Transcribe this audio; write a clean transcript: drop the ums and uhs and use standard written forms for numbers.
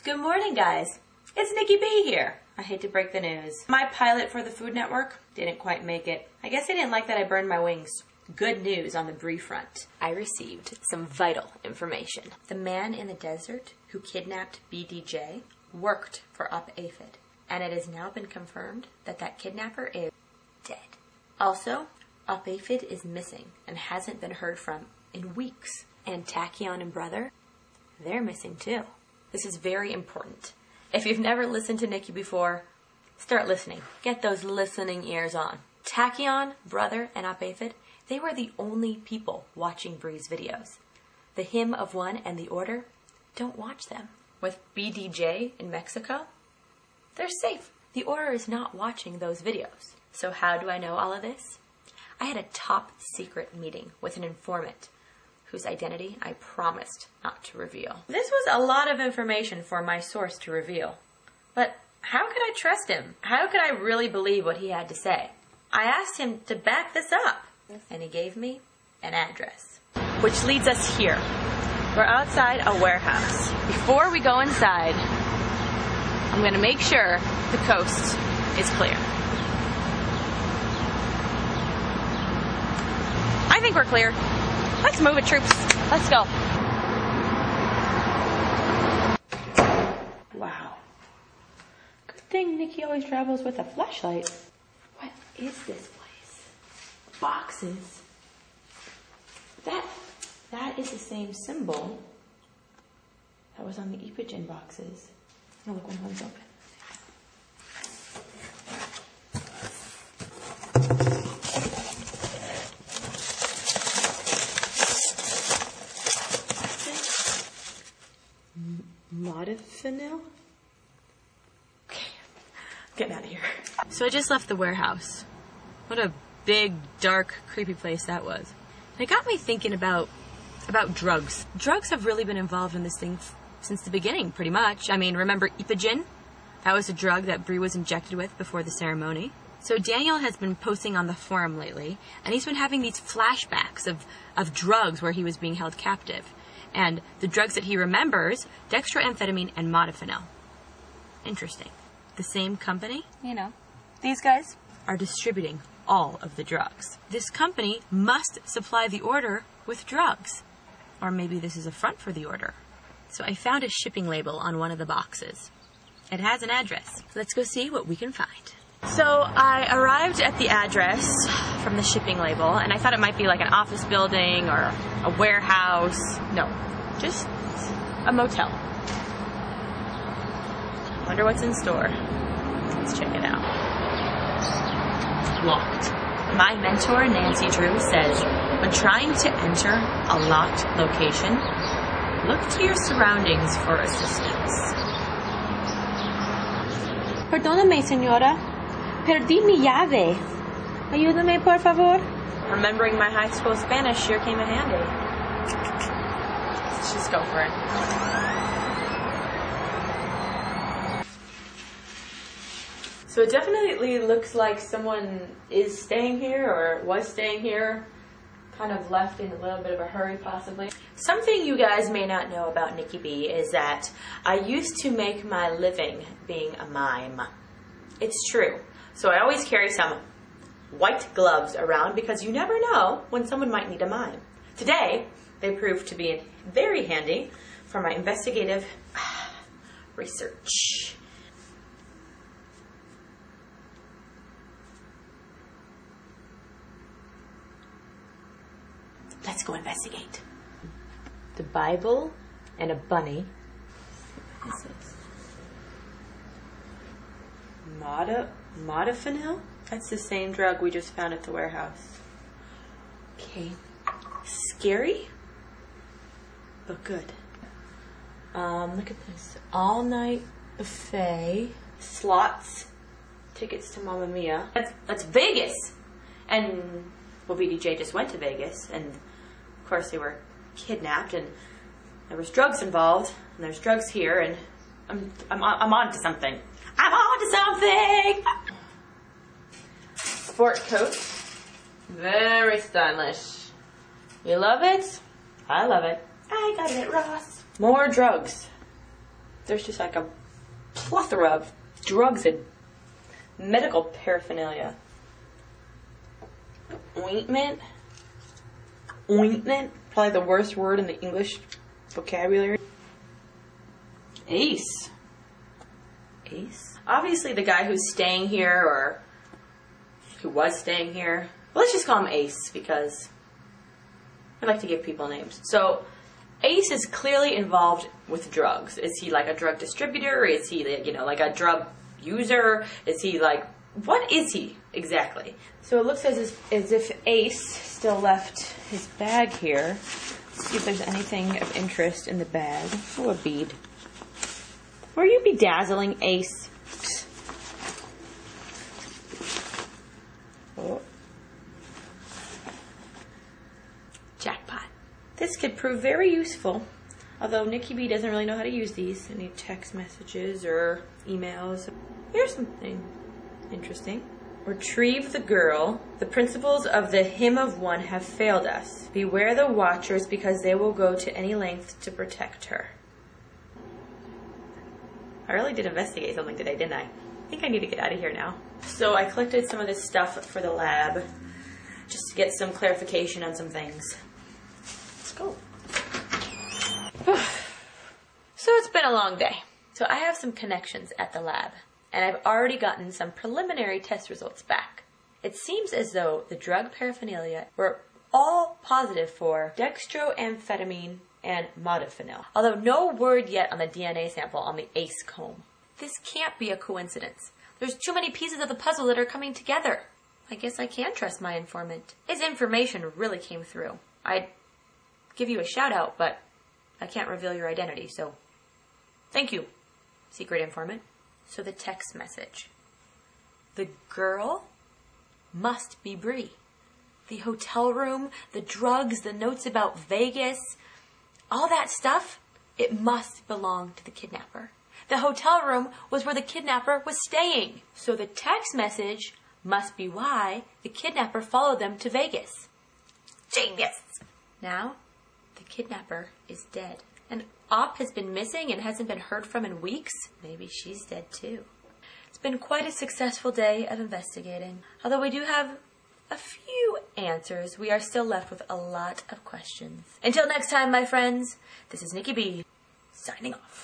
Good morning, guys. It's Nikki B here. I hate to break the news. My pilot for the Food Network didn't quite make it. I guess they didn't like that I burned my wings. Good news on the Brie front. I received some vital information. The man in the desert who kidnapped BDJ worked for Up Aphid, and it has now been confirmed that that kidnapper is dead. Also, Up Aphid is missing and hasn't been heard from in weeks. And Tachyon and Brother, they're missing too. This is very important. If you've never listened to Nikki before, start listening. Get those listening ears on. Tachyon, Brother, and Up Aphid, they were the only people watching Brie's videos. The Hymn of One and the Order, don't watch them. With BDJ in Mexico, they're safe. The Order is not watching those videos. So how do I know all of this? I had a top secret meeting with an informant whose identity I promised not to reveal. This was a lot of information for my source to reveal. But how could I trust him? How could I really believe what he had to say? I asked him to back this up, and he gave me an address. Which leads us here. We're outside a warehouse. Before we go inside, I'm gonna make sure the coast is clear. I think we're clear. Let's move it, troops. Let's go. Wow. Good thing Nikki always travels with a flashlight. What is this place? Boxes. That is the same symbol that was on the Ipejan boxes. Oh, look, one one's open. Modafinil? Okay, getting out of here. So I just left the warehouse. What a big, dark, creepy place that was. And it got me thinking about drugs. Drugs have really been involved in this thing since the beginning, pretty much. I mean, remember Ipejan? That was a drug that Brie was injected with before the ceremony. So Daniel has been posting on the forum lately, and he's been having these flashbacks of drugs where he was being held captive. And the drugs that he remembers, dextroamphetamine and modafinil. Interesting. The same company, you know, these guys are distributing all of the drugs. This company must supply the Order with drugs. Or maybe this is a front for the Order. So I found a shipping label on one of the boxes. It has an address. Let's go see what we can find. So I arrived at the address from the shipping label, and I thought it might be like an office building or a warehouse. No, just a motel. Wonder what's in store. Let's check it out. Locked. My mentor, Nancy Drew, says when trying to enter a locked location, look to your surroundings for assistance. Perdóname, señora. Perdí mi llave. Ayúdame, por favor. Remembering my high school Spanish sure came in handy. Let's just go for it. So it definitely looks like someone is staying here or was staying here. Kind of left in a little bit of a hurry, possibly. Something you guys may not know about Nikki B is that I used to make my living being a mime. It's true. So I always carry some white gloves around because you never know when someone might need a mime. Today, they proved to be very handy for my investigative research. Let's go investigate. The Bible and a bunny. What is this? Modafinil? That's the same drug we just found at the warehouse. Okay. Scary, but good. Look at this. All night buffet. Slots. Tickets to Mamma Mia. That's Vegas! And, well, BDJ just went to Vegas, and of course they were kidnapped, and there was drugs involved, and there's drugs here, and I'm on to something. I'm on to something! Sport coat. Very stylish. You love it? I love it. I got it at Ross. More drugs. There's just like a plethora of drugs and medical paraphernalia. Ointment. Ointment. Probably the worst word in the English vocabulary. Ace. Ace? Obviously the guy who's staying here, or who was staying here. Well, let's just call him Ace because I like to give people names. So Ace is clearly involved with drugs. Is he like a drug distributor? Is he, you know, like a drug user? Is he like, what is he exactly? So it looks as if Ace still left his bag here. Let's see if there's anything of interest in the bag. Oh, a bead. Were you bedazzling, Ace? Oh. Jackpot. This could prove very useful, although Nikki B doesn't really know how to use these. Any text messages or emails. Here's something interesting. Retrieve the girl. The principles of the hymn of one have failed us. Beware the watchers, because they will go to any length to protect her. I really did investigate something today, didn't I? I think I need to get out of here now. So I collected some of this stuff for the lab, just to get some clarification on some things. Let's go. So it's been a long day. So I have some connections at the lab, and I've already gotten some preliminary test results back. It seems as though the drug paraphernalia were all positive for dextroamphetamine and modafinil, although no word yet on the DNA sample on the ACE comb. This can't be a coincidence. There's too many pieces of the puzzle that are coming together. I guess I can trust my informant. His information really came through. I'd give you a shout out, but I can't reveal your identity, so thank you, secret informant. So the text message. The girl must be Bree. The hotel room, the drugs, the notes about Vegas, all that stuff, it must belong to the kidnapper. The hotel room was where the kidnapper was staying. So the text message must be why the kidnapper followed them to Vegas. Genius! Now, the kidnapper is dead. And Op has been missing and hasn't been heard from in weeks. Maybe she's dead too. It's been quite a successful day of investigating. Although we do have a few answers, we are still left with a lot of questions. Until next time, my friends, this is Nikki B, signing off.